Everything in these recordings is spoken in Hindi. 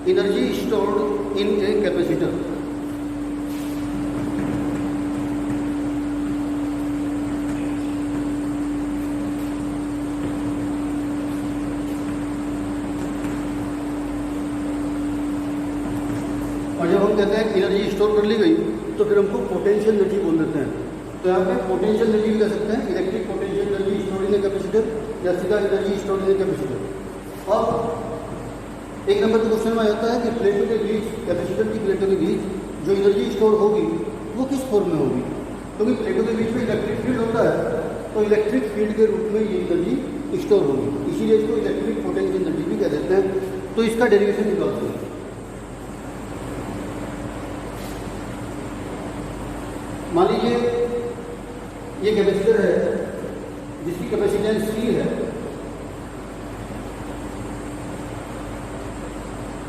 Energy stored in a capacitor. और जब हम कहते हैं एनर्जी स्टोर कर ली गई तो फिर हमको पोटेंशियल एनर्जी बोल देते हैं। तो यहाँ पे पोटेंशियल एनर्जी भी कह सकते हैं, electric potential energy store in a capacitor या सीधा energy store in a capacitor. अब एक नंबर के क्वेश्चन में आता है कि प्लेटों के बीच, कैपेसिटर की प्लेटों के बीच जो एनर्जी स्टोर होगी वो किस फॉर्म में होगी। क्योंकि प्लेटों के बीच में इलेक्ट्रिक फील्ड होता है, तो इलेक्ट्रिक फील्ड के रूप में ये एनर्जी स्टोर होगी, इसीलिए इसको इलेक्ट्रिक पोटेंशियल एनर्जी भी कह देते हैं। तो इसका डेरिवेशन निकालते हैं। मान लीजिए ये कैपेसिटर है जिसकी कैपेसिटेंस C है।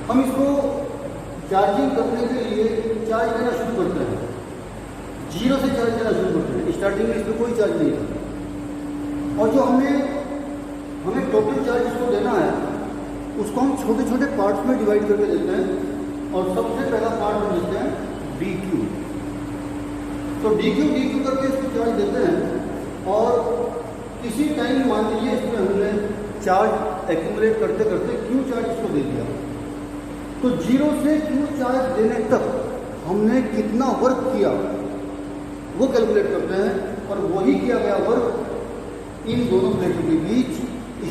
हम इसको चार्जिंग करने के लिए चार्ज देना शुरू करते हैं, 0 से चार्ज देना शुरू करते हैं। स्टार्टिंग में इसमें कोई चार्ज नहीं था, और जो हमें टोटल चार्ज इसको देना है उसको हम छोटे छोटे पार्ट्स में डिवाइड करके देते हैं। और सबसे पहला पार्ट हम देते हैं dq। तो dq करके इसको चार्ज देते हैं, और किसी टाइम मान लीजिए इसमें हमने चार्ज एक्यूमुलेट करते करते q चार्ज इसको दे दिया। तो 0 से q चार्ज देने तक हमने कितना वर्क किया वो कैलकुलेट करते हैं, और वही किया गया वर्क इन दोनों प्लेटों के बीच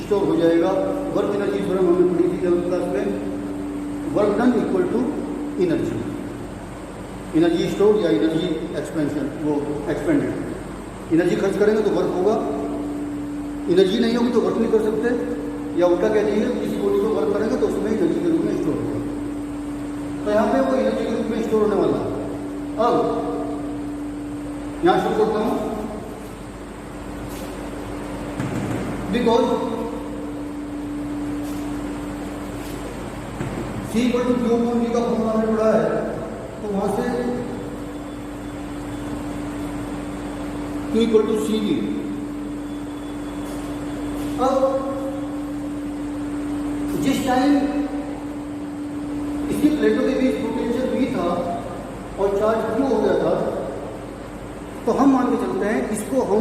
स्टोर हो जाएगा। वर्क एनर्जी थ्योरम हमने पढ़ी थी 11th क्लास में। Work done equal to energy, energy store या एनर्जी एक्सपेंशन, वो एक्सपेंडेड। एनर्जी खर्च करेंगे तो वर्क होगा, एनर्जी नहीं होगी तो वर्क नहीं कर सकते, या उल्टा कह दीजिए किसी बॉडी को वर्क करेंगे तो उसमें एनर्जी के रूप में स्टोर होगा। तो यहाँ पे वो एनर्जी के रूप में स्टोर होने वाला है। अब यहाँ शुरू करता हूँ, because C equal to Q upon V का फॉर्मूला हमने पढ़ा है, तो वहां से Q equal to C V। अब जिस टाइम इसकी प्लेटों के बीच पोटेंशियल V था और चार्ज Q हो गया था, तो हम मान के चलते हैं इसको हम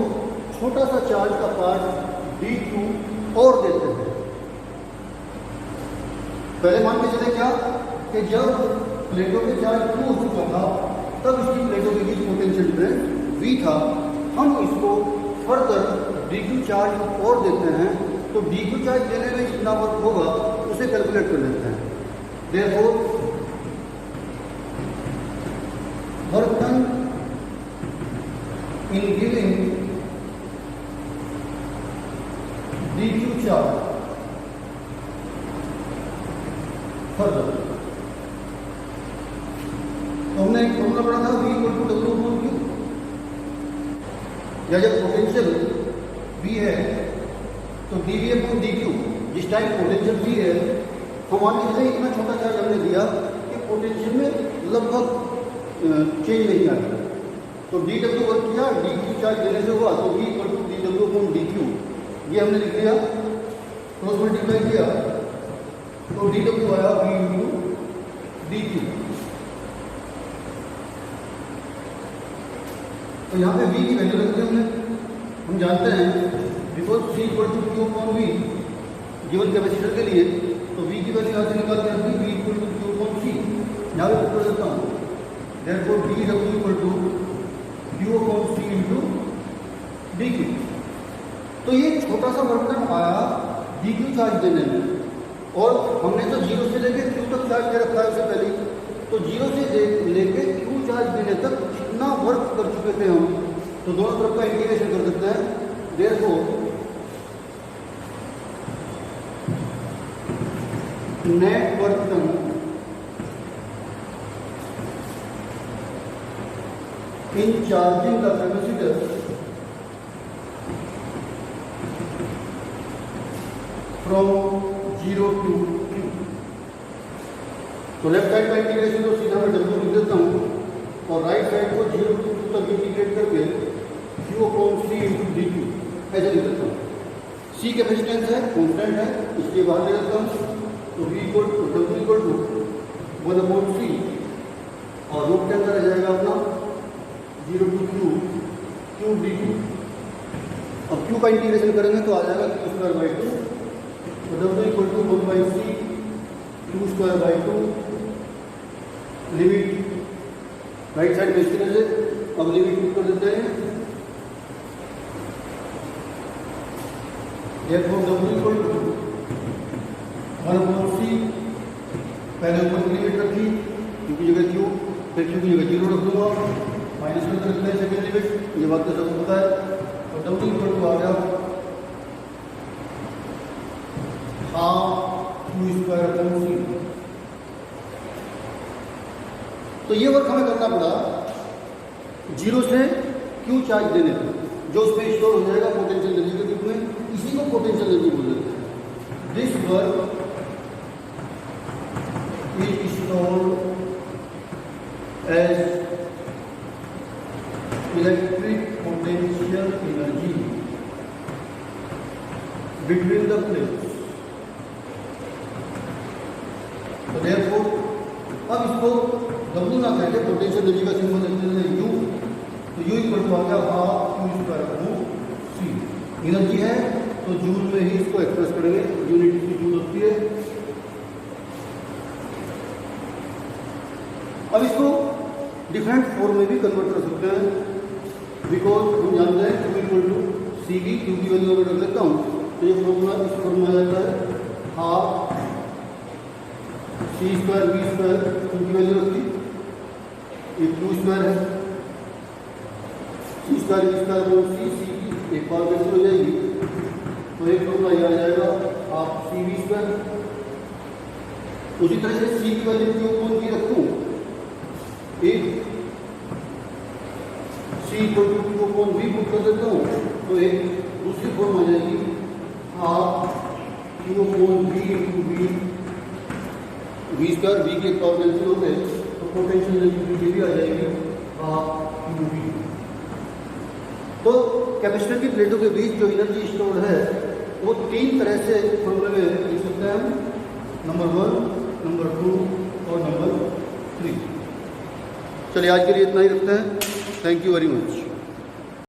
छोटा सा चार्ज का पार्ट dq और देते हैं। पहले मान के चले क्या कि जब प्लेटों के चार्ज Q हो चुका था तब इसकी प्लेटों के बीच पोटेंशियल डिफरेंस V था। हम इसको फर्दर dq चार्ज और देते हैं, तो dq चार्ज देने में जितना वर्क होगा उसे कैलकुलेट कर लेते हैं। Therefore work done in giving dq charge further. तो हमने एक फॉर्मूला पढ़ा था V equal to W upon Q, या जब पोटेंशियल V है तो dV अपॉन dq। जिस टाइम पोटेंशियल V है, हम मान के चले इतना छोटा चार्ज हमने दिया कि पोटेंशियल में लगभग चेंज नहीं आया, तो dw वर्क किया, dq चार्ज देने से हुआ, तो V equal to dw upon dq ये हमने लिख लिया, क्रॉस मल्टीप्लाई किया तो dw आया V इंटू dq। तो यहाँ पे V की वैल्यू रख दी हमने। हम जानते हैं because C equal to Q upon V given capacitor के लिए, तो V की वैल्यू यहाँ से निकालते हैं V equal to Q upon C। यहाँ पे पुट कर देता हूँ, therefore dw equal to Q upon C into dq। तो ये छोटा सा वर्क डन आया dq चार्ज देने में, और हमने तो 0 से लेके Q तक चार्ज दे रखा है उससे पहले, तो 0 से लेके Q चार्ज देने तक कितना वर्क कर चुके थे हम, तो दोनों तरफ का इंटीग्रेशन कर सकते हैं। Therefore net work done in charging the capacitor from 0 to Q। तो लेफ्ट साइड का इंटीग्रेशन तो सीधा मैं W लिख देता हूँ, और राइट साइड को 0 to Q तक इंटीग्रेट करके Q upon C into dq ऐसे लिख देता हूँ। C कैपेसिटेंस है, कॉन्स्टेंट है, इसके बाहर ले लेता हूँ, तो V equal to W equal to 1/c और रूट के अंदर आ जाएगा अपना 0 to q dt। अब q का इंटीग्रेशन करेंगे तो आ जाएगा q²/2 तो w equal to 1/c q²/2 limit right side में इस तरह से। अब लिमिट पुट कर देते हैं therefore w equal to 1/c पहले ऊपर की लिमिट रखी q की जगह q, फिर q की जगह 0 रख दूंगा, माइनस करके रखते हैं सेकेंड लिमिट। ये बात तो सब पता है। और w इक्वल टू आ गया हाफ q²/c। तो ये वर्क हमें करना पड़ा 0 से q चार्ज देने पर, जो उसमें स्टोर हो जाएगा पोटेंशियल एनर्जी के रूप में। इसी को पोटेंशियल एनर्जी बोल देते हैं। This work is stored as electric potential energy between the plates. तो देयरफॉर अब इसको W ना कहते, पोटेंशियल एनर्जी का सिंबल लिखते हैं U। तो U इक्वल टू आ गया हाफ q²/c। एनर्जी है तो जूल में ही इसको एक्सप्रेस करेंगे, यूनिट की जूल होती है। अब इसको डिफरेंट फॉर्म में भी कन्वर्ट कर सकते हैं, बिकॉज हम जानते हैं q इक्वल टू c की q की वैल्यू अगर रख लेता हूँ तो ये फॉर्मूला इस फॉर्म में आ जाता है हाफ c² v² q की वैल्यू रखी, ये q² है, c² v² c की एक बार कैंसिल हो जाएगी तो एक फॉर्मूला ये आ जाएगा हाफ cv²। उसी तरह से c की वैल्यू q की रखूँ, एक c equal to q v put कर देता हूँ तो एक दूसरी फॉर्म आ जाएगी half q v into v² v के पावर कैंसिल हो गए तो पोटेंशियल एनर्जी भी आ जाएगी हाफ qv। तो कैपेसिटर की प्लेटों के बीच जो एनर्जी स्टोर है वो तीन तरह से फॉर्मूले में लिख सकते हैं, नंबर 1, नंबर 2 और नंबर 3। चलिए आज के लिए इतना ही रखते हैं। Thank you very much.